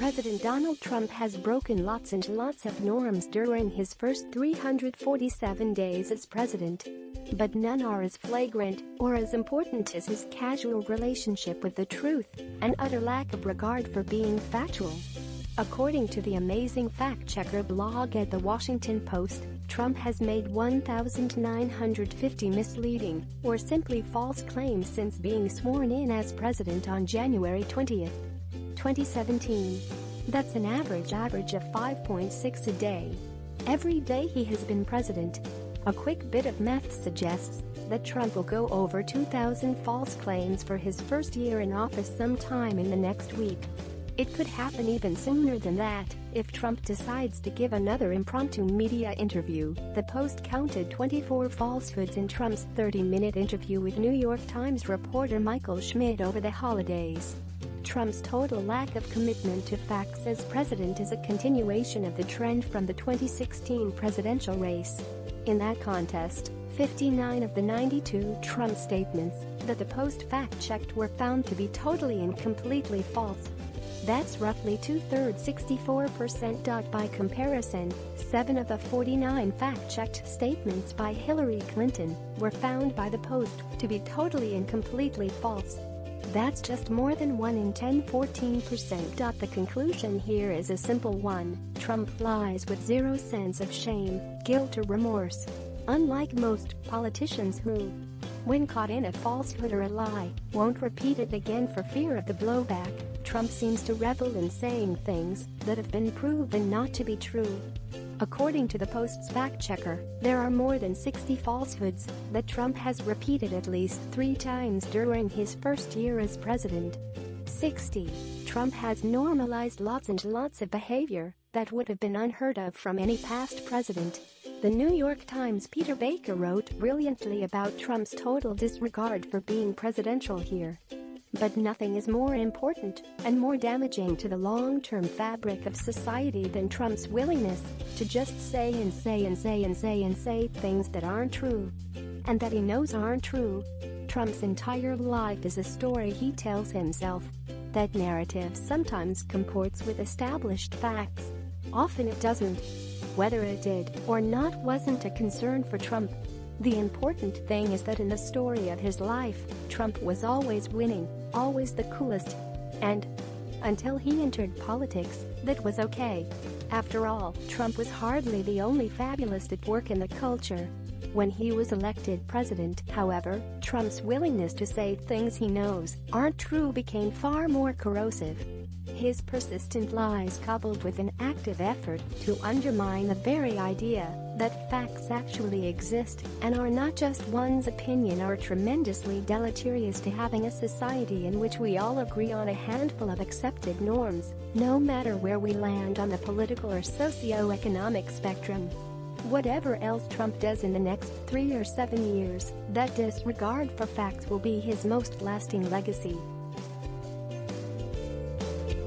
President Donald Trump has broken lots and lots of norms during his first 347 days as president. But none are as flagrant or as important as his casual relationship with the truth and utter lack of regard for being factual. According to the amazing fact-checker blog at The Washington Post, Trump has made 1,950 misleading or simply false claims since being sworn in as president on January 20, 2017. That's an average of 5.6 a day. Every day he has been president. A quick bit of math suggests that Trump will go over 2,000 false claims for his first year in office sometime in the next week. It could happen even sooner than that if Trump decides to give another impromptu media interview. The Post counted 24 falsehoods in Trump's 30-minute interview with New York Times reporter Michael Schmidt over the holidays. Trump's total lack of commitment to facts as president is a continuation of the trend from the 2016 presidential race. In that contest, 59 of the 92 Trump statements that the Post fact-checked were found to be totally and completely false. That's roughly two-thirds, 64%. By comparison, 7 of the 49 fact-checked statements by Hillary Clinton were found by the Post to be totally and completely false. That's just more than 1 in 10, 14%. The conclusion here is a simple one: Trump lies with zero sense of shame, guilt or remorse. Unlike most politicians who, when caught in a falsehood or a lie, won't repeat it again for fear of the blowback, Trump seems to revel in saying things that have been proven not to be true. According to the Post's fact-checker, there are more than 60 falsehoods that Trump has repeated at least 3 times during his first year as president. 60. Trump has normalized lots and lots of behavior that would have been unheard of from any past president. The New York Times' Peter Baker wrote brilliantly about Trump's total disregard for being presidential here. But nothing is more important and more damaging to the long-term fabric of society than Trump's willingness to just say things that aren't true and that he knows aren't true. Trump's entire life is a story he tells himself. That narrative sometimes comports with established facts. Often it doesn't. Whether it did or not wasn't a concern for Trump. The important thing is that in the story of his life, Trump was always winning, always the coolest. And until he entered politics, that was okay. After all, Trump was hardly the only fabulist at work in the culture. When he was elected president, however, Trump's willingness to say things he knows aren't true became far more corrosive. His persistent lies coupled with an active effort to undermine the very idea that facts actually exist and are not just one's opinion are tremendously deleterious to having a society in which we all agree on a handful of accepted norms, no matter where we land on the political or socio-economic spectrum. Whatever else Trump does in the next 3 or 7 years, that disregard for facts will be his most lasting legacy.